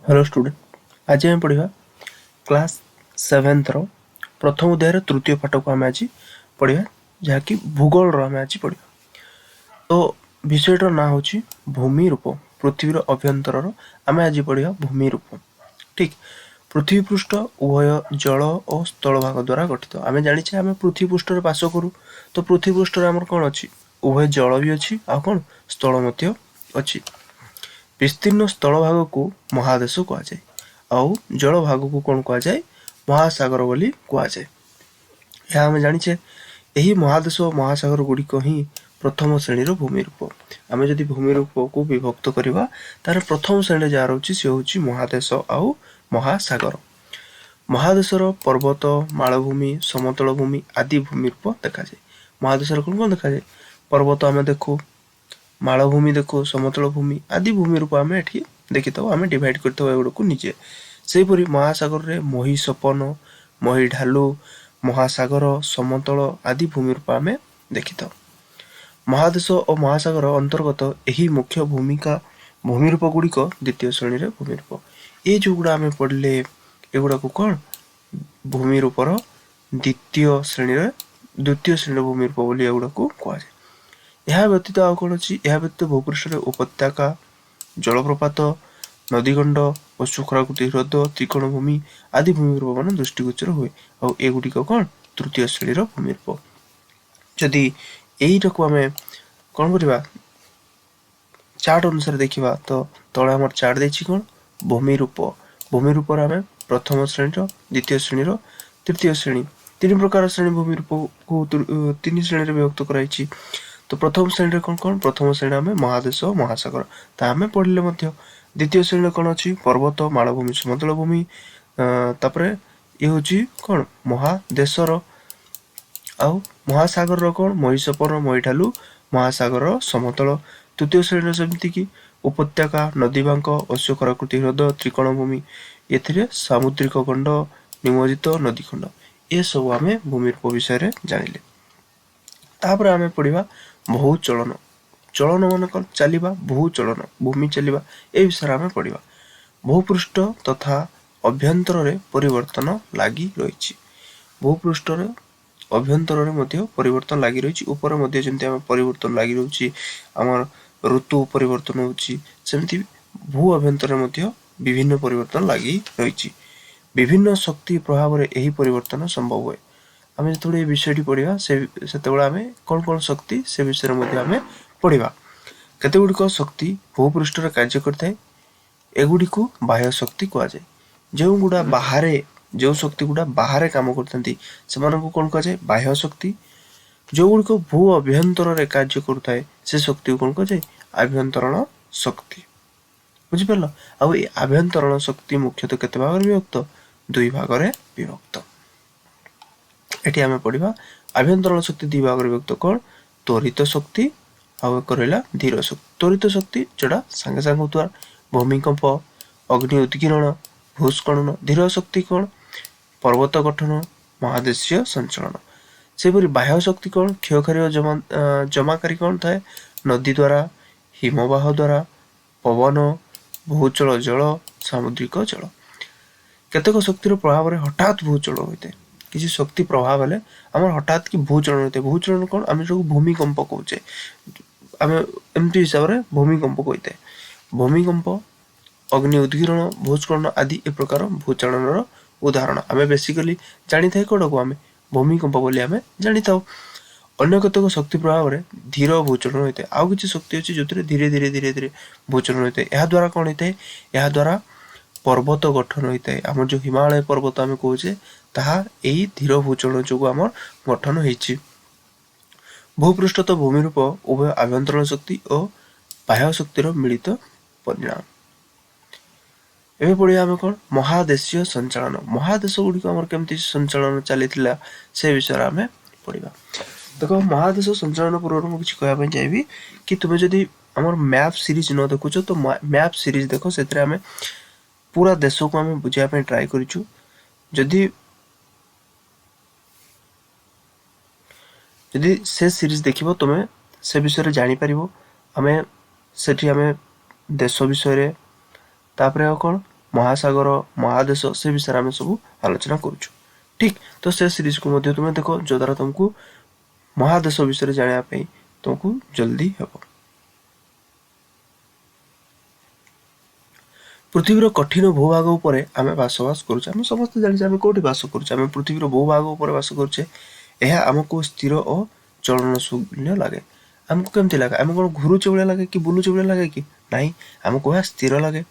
Hello student, आज आम पढ़ा क्लास 7 प्रथम अध्याय तृतीय पाठ को आम आज पढ़ा जहाँकि भूगोल आम आज पढ़ा। तो विषयटर ना हूँ भूमि रूप पृथ्वीर अभ्यंतर आम आज पढ़ा भूमि रूप। ठीक, पृथ्वी पृष्ठ उभय जल और स्थल भाग द्वारा गठित। आम जाने आम पृथ्वी पृष्ठ बास करूँ, तो पृथ्वी पृष्ठ आम कौन अच्छी उभय जल भी अच्छी आ कौन स्थल अच्छी। विस्तीर्ण स्थल भाग को महादेश कहुए आउ जल भाग को कौन कहुए महासागर बोली कहुए। यह आम जाचे यही महादेश और महासागर गुड़िक ही प्रथम श्रेणीर भूमि रूप। आम जदि भूमि रूप को विभक्त करवा तार प्रथम श्रेणी जहाँ रही सी हूँ महादेश आउ महासागर। महादेशर पर्वत मालभूमि समतल भूमि आदि भूमि रूप देखा जाए। महादेश कौन कौन देखा जाए? पर्वत आम देखू, मालभूमि देखो, समतल भूमि आदि भूमि रूप आम एठी देखी था, आम डिवाइड करते एगुड़ा को निजे। सेहीपरि महासागर रे मही सपन, मही ढालू, महासागर समतल आदि भूमि रूप आम देखी था। महादेश और महासागर अंतर्गत यही मुख्य भूमि रूप गुड़िक द्वितीय श्रेणी भूमि रूप। ये जो गुड़ा आम पढ़ले एगुड़ा को कौन भूमि रूपर द्वितीय श्रेणी भूमि रूप बोली एगुड़ा को कहुए। यह व्यतीत आउ कौन अच्छी? यह व्यतीत भूपृष्ठ उपत्यका, जलप्रपात, नदीगंड और शुक्राकृति ह्रद, त्रिकोण भूमि आदि भूमि रूप मान दृष्टिगोचर हुए। और एगुड़िक कौन तृतीय श्रेणी भूमि रूप। जदि यहीटा को आम कौन करवा चार्ट अनुसार देखा तो तले आम चार्ट देखी कौन भूमि रूप। भूमि रूप आम प्रथम श्रेणी, द्वितीय श्रेणी, तृतीय श्रेणी, तीन प्रकार श्रेणी भूमि रूप को तीन श्रेणी विभक्त कराई। तो प्रथम श्रेणी कौन कौन? प्रथम श्रेणी आम महादेश और महासागर आम पढ़ले। द्वितीय श्रेणी कौन अच्छी? पर्वत मालभूमि समतल भूमि, तापर ये हूँ कौन महादेशर आउ महासागर कौन महिषपर महीठालू महासागर समतल। तृतीय श्रेणी सेमती कि उपत्यका, नदीबांक, अश्वकराकृति ह्रद, त्रिकोण भूमि ये सामुद्रिक खंड, निमज्जित नदीखंड। ये सब आम भूमि रूप विषय जानिले। तापर आम पढ़ा भूचलन। चलन मान कौन? चलवा, भूचलन भूमि चलवा, ए विषय आम पढ़ा। भूपृष्ठ तथा अभ्यंतर परिवर्तन लगी रही। भूपृष्ठ अभ्यंतर परिवर्तन लगी रही। ऊपर परिवर्तन लगी रही, आम ऋतु परिवर्तन होमती भू अभ्यंतर विभिन्न परिवर्तन लगी रही। विभिन्न शक्ति प्रभाव यही परिवर्तन संभव हुए। आम जो विषय पढ़ा से आम कौन कौन शक्ति से विषय आम पढ़ा। केते गुड़िक शक्ति भूपृष्ठ कार्य करता एगुड़ी को बाह्य शक्ति कहुए। जो गुड़ा बाहर जो शक्ति गुड़ा बाहर काम करता से कौन कहुए? बाह्य शक्ति। जो गुड़िक भू अभ्यंतर कार्य करता है से शक्ति को कौन कहुए? आभ्यंतरण शक्ति। बुझिपार? आउ आभ्यंतरण शक्ति मुख्यतः केते भाग विभक्त? दुई भाग विभक्त। एटी आम पढ़ा आभ्यंतरण शक्ति दुई भाग विभक्त कौन? त्वरित शक्ति आउ एक रहा धीर शक्ति। त्वरित शक्ति जोड़ा सांगे सांगे होता भूमिकंप, अग्नि उद्गिरण, भूस्खलन। धीर शक्ति कौन? पर्वत गठन, महादेशीय संचलन। सेपरी बाह्य शक्ति कौन? क्षयकारी जमाकारी कौन थाए? नदी द्वारा, हिमवाह द्वारा, पवन, भूचल जल, सामुद्रिक जल। केतेक शक्तिर प्रभाव हठात भूचलन होता है। किसी शक्ति प्रभाव हेले आम हठात कि भूचलन होता है। भूचलन कौन? आम जो भूमिकंप कहे आम एमती हिसाब से भूमिकंप कहते हैं। भूमिकंप, अग्नि उद्गिरण, भूस्खलन आदि ए प्रकार भूचलन उदाहरण। आम बेसिकली जानी था कौन को आम भूमिकंप बोली आम जानी था। अन्य केतक शक्ति प्रभाव में धीर भूचलन होता है। आउ किसी शक्ति अच्छी जो धीरे धीरे धीरे धीरे भूचलन होता है। यह द्वारा कौन होता है? यह द्वारा पर्वत गठन होता है। आम जो हिमालय पर्वत आम कहे ताहा यही धीर भूचलन जो आम गठन होती। भूपृष्ठ तो भूमि रूप उभय आभ्यंतरण शक्ति और बाह्य शक्तिर मिलित परिणाम। एवं पढ़िया आम कौन? महादेशीय संचालन। महादेश गुड़िक आम केमती संचालन चली से विषय आम पढ़ा। देखो महादेश संचालन पूर्व मुझे कहवाई चाहिए कि तुम्हें जदि आम मैप सीरीज न देखुच तो मैप सीरीज देख से आम पूरा देश को आम बुझाई ट्राए करूँ। जदि से सीरीज देखिबो तुम्हें से विषय जानी पारिबो। आमे सेठी आमे देश विषय तापर कौन महासागर महादेश से विषय आम सब आलोचना करुचु ठीक। तो से सीरीज को मध्य तुम देख जो द्वारा तुमको महादेश विषय जानापी तुमको जल्दी हे। पृथ्वीर कठिन भूभाग उपर आम बसवास करुचे आम समस्त जानी आम कौटी बास करुचे आम पृथ्वीर भूभाग उपर बास करुचे यह आमको स्थिर और चलन शून्य लगे आमको केमती लगे आम कौन घुरुचे भाया लगे कि बुलुचे भाया लगे कि नाई आमको यह स्थिर लगे।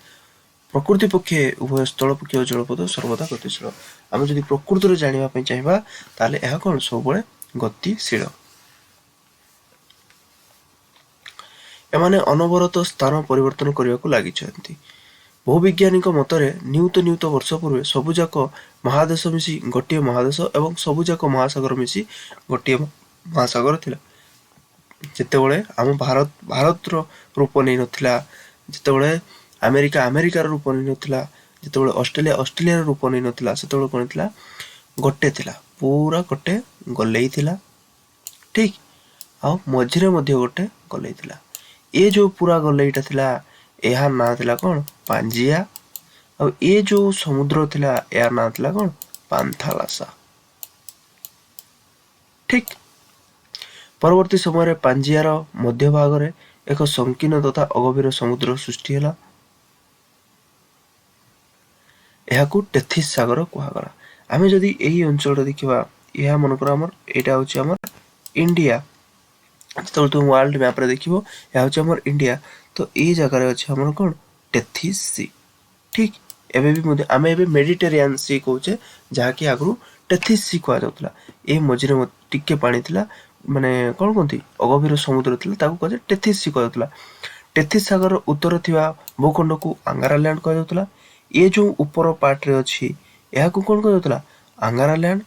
प्रकृति पक्षे उभय स्थल पक्षी और जलपद सर्वदा गतिशील आम जब प्रकृति जानापी चाहिए ताले यह कौन सब गतिशील। एमाने अनवरत स्थान परिवर्तन करने को लगी भूविज्ञानी मतरे नियुत नियुत वर्ष पूर्व सबुजाक महादेश मिसी गोटे महादेश एवं सबुजाक महासागर मिसी गोटे महासागर थिला। जितेबले आम भारत भारत रूप नहीं नथिला जितेबले अमेरिका अमेरिकार रूप नहीं नथिला जितेबले ऑस्ट्रेलिया ऑस्ट्रेलिया रूप नहीं नथिला सेतेबले कोन थिला गोटे थिला पूरा गोटे गलेई थिला ठीक आ मझिरे मध्य गोटे गलेई थिला ये जो पूरा गलेईटा थिला यार ना थिला कौन पांजिया और ये जो समुद्र थिला यार ना थिला कौन पांथालासा ठीक। परवर्ती समय पांजियार मध्य भाग रे एक संकीर्ण तथा अगभीर समुद्र सृष्टि है यह टेथिस सागर कहगला। आम जदि यही अंचल देखा यह मनकर आमर यहाँ हूँ आमर इंडिया जो तुम वर्ल्ड मैप रे देखिबो यह हूँ आमर इंडिया तो ये जगार अच्छे आमर कौन टेथिस सी ठीक। एबे भी आम एबे मेडिटेरियन सी कहे जहाँकि आगु टेथिस सी कह जाउतला ए मझिरे टिके पानी थिला माने कौन कहती अगभीर समुद्र थिला ताकू कहे टेथिस सी कह जाउतला। टेथिस सागर उत्तर थिबा भूखंड को आंगारा लैंड कह जाउतला ये जो ऊपर पार्ट रे अछि यह को कौन कह जाउतला आंगारा लैंड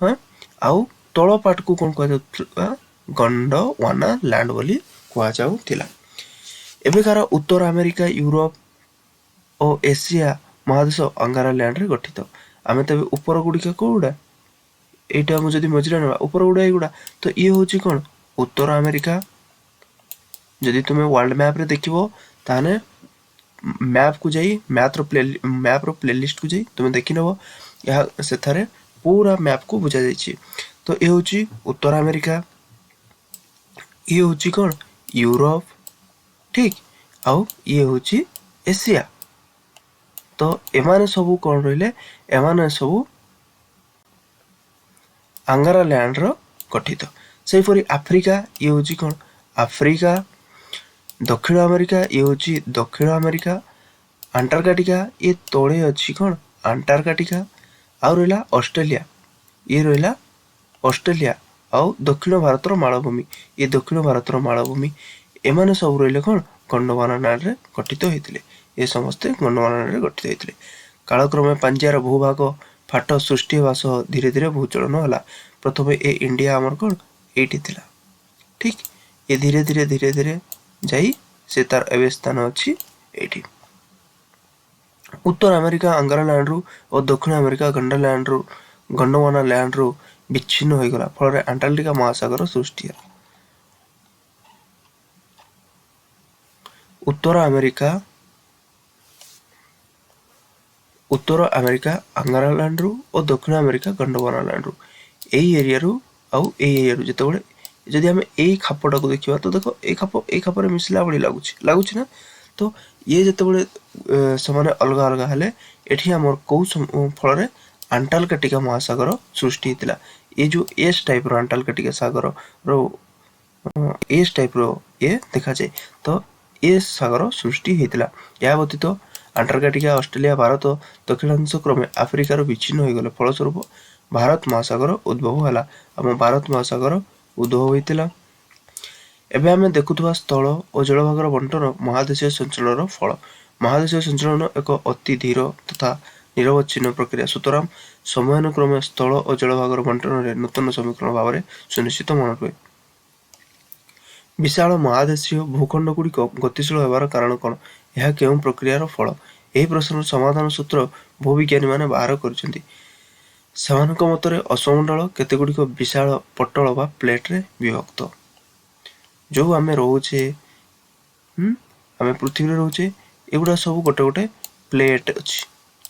हाँ आउ तଳ पार्ट को कौन कह जाउतला गंडवाना लैंड बोली कह जाउतिला। एबेकार उत्तर अमेरिका यूरोप और एशिया महादेश अंगारा लैंड रे गठित आम तबे ऊपर गुड़िका कौड़ा यहाँ मुझे मझे ना ऊपर गुड़ा युड़ा तो ये हूँ कौन उत्तर अमेरिका। जदि तुम वर्ल्ड मैप रे देखिबो ताने मैप को जाई मैप रो प्लेलिस्ट को जाई तुम देखि नबो यह सेथारे पूरा मैप को बुझा जाइछि। तो ये हूँ उत्तर अमेरिका ये हूँ कौन यूरोप ठीक आउ ये हूँ एशिया। तो एमाने सबू कौन रहिले एमाने सबू आंगारा लैंड रो गठित। से परी आफ्रिका ये हूँ कौन आफ्रिका दक्षिण अमेरिका ये हूँ दक्षिण अमेरिका अंटार्कटिका ये तले अच्छी कौन अंटार्कटिका आउ रहा ऑस्ट्रेलिया ये रहा ऑस्ट्रेलिया आउ दक्षिण भारत मालभूमि ये दक्षिण भारत मालभूमि एमाने सब रहिले कौन गंडवाना लैंड रे गठित होते ये समस्ते गंडवाना लैंड रे गठित होते। कालक्रमे पांजियार भूभाग फाट सृष्टि होगा सह धीरे धीरे भूचलन है प्रथम ए इंडिया आमर कौन ये ठीक ये धीरे धीरे जाई से तार एवं स्थान अच्छी ये उत्तर अमेरिका अंगारा लैंड रु और दक्षिण अमेरिका गंडवाना लैंड रु विच्छिन्न हो गला फल अंटार्कटिका महासागर सृष्टि है। उत्तर अमेरिका अंगारा लैंड रु और दक्षिण अमेरिका गंडवाना लैंड रु यही एरिया रु आउ एरिया रु जिते जदि आम यही खापटा को देखा तो देखो ए खापर मिसला भाई लगुच ना। तो ये जिते से अलग अलग हेले एठी आमर कौ फल अंटार्कटिका महासागर सृष्टि होता ये जो एस टाइप रो अंटार्कटिका सागर रो एस टाइप रो ये देखा जाए तो ये सागर सृष्टि होता या व्यतीत अंटार्कटिका ऑस्ट्रेलिया भारत दक्षिणांश क्रमे आफ्रिकार विच्छिन्न हो गले फलस्वरूप भारत महासागर उद्भव है आम भारत महासागर उद्भव होता। एबे आमे देखुवा स्थल और जलभागर बंटन महादेशीय संचलन फल महादेशीय संचलन एक अति धीर तथा निरवच्छिन्न प्रक्रिया सुतरां समयानुक्रमे स्थल और जलभागर बंटन नूतन समीकरण भाव में सुनिश्चित मन हुए। विशाल महादेशीय भूखंड गुड़िक गतिशील होबार कारण कौन यह केउं प्रक्रियार फल यही प्रश्न समाधान सूत्र भूविज्ञानी माने बाहर करछन्ति। सेमानक मतरे असमंडल केतेगुड़िक विशाल पटल बा प्लेट रे विभक्त जो आमे रोचे आमे पृथ्वी रे रोचे एगुड़ा सब गोटे गोटे प्लेट अच्छी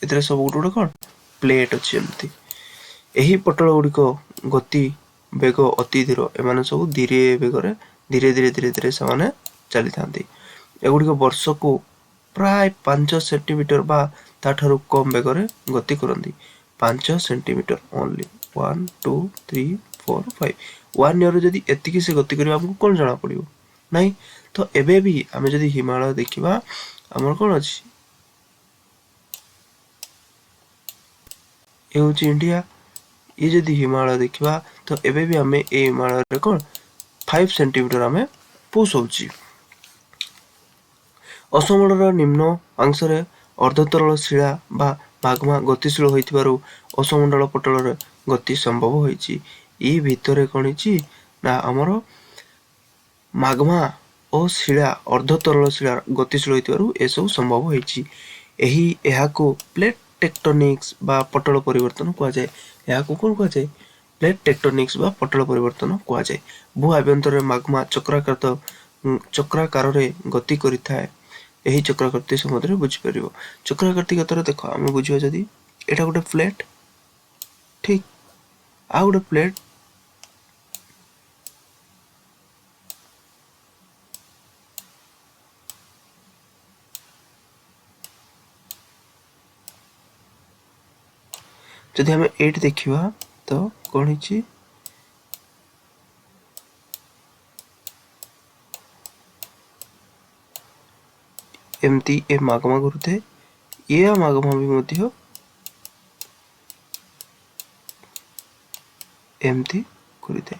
एथिरे सब गोटे गोटे कौन प्लेट अच्छी एमती यही पटल गुड़िक गति बेग अति धीर एम सब धीरे बेगर धीरे धीरे धीरे धीरे से चली था एगुड़िक वर्ष को प्राय 5 सेंटीमीटर बा ताठारु कम बेगर गति करती 5 सेंटीमीटर ओनली 1 2 3 4 5 1 ईयर जदि एतिकी से गति करिबा हमको कोन जाना पड़िबो नहीं तो एबे भी आमे जदि हिमालय देखिबा हमर कोन अछि ए होची इंडिया ये जदि हिमालय देखिबा तो एबे भी आमे ए हिमालय रे कोन 5 सेंटीमीटर आमे पोसौची असमंडल निम्न अंशरे अर्धतरल शिला बा माग्मा गतिशील होइथिबारु असमंडल पटल गति संभव होइछि ई भितरे कोन हिची ना हमर माग्मा और शिला अर्धतरल शिला गतिशील होइथिबारु ए सब संभव होइछि एही एहाको प्लेट टेक्टोनिक्स बा पटल परिवर्तन कुआ जाय एहाको कोन कुआ जाय प्लेट टेक्टोनिक्स बा पटल परिवर्तन कुआ जाय भू आभ्यंतर माग्मा चक्राकार रे गति करिथाय यही चक्राकृति समुद्र बुझी परिबो चक्राकृति गतर देखो हम बुझियो जदी एटा गोटे प्लेट ठीक आ गोटे प्लेट जदि हम 8 देखिबा तो कोन हिची एमती ए माग्मा गुरुते ये माग्मा भी मध्य एमती गुरुते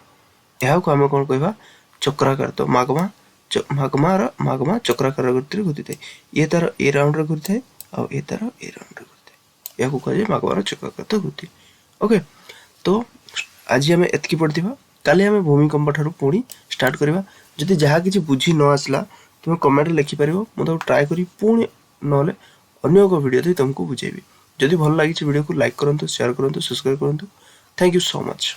यहाँ को आम कौन कहवा चक्राकार तो माग्मा माग्मा चक्राकार गति घुरी थाए ये तार ए राउंड रे घुरी थाए आ ए तार ए राउंड रे घुरी थाए या को कहे माग्मार चक्राकार गति ओके तो आज आम एतकी पढ़ा काली आम भूमिकंप ठारू पुणी स्टार्ट करवा जदि जहाँ किसी बुझी न आसला तुम कमेंट लिखिपार मुझे ट्राए करी पुणी ना अन्य एक वीडियो तुमको बुझेबी जदि भल लगी वीडियो को लाइक करूँ शेयर करूँ सब्सक्राइब करूँ थैंक यू सो मच।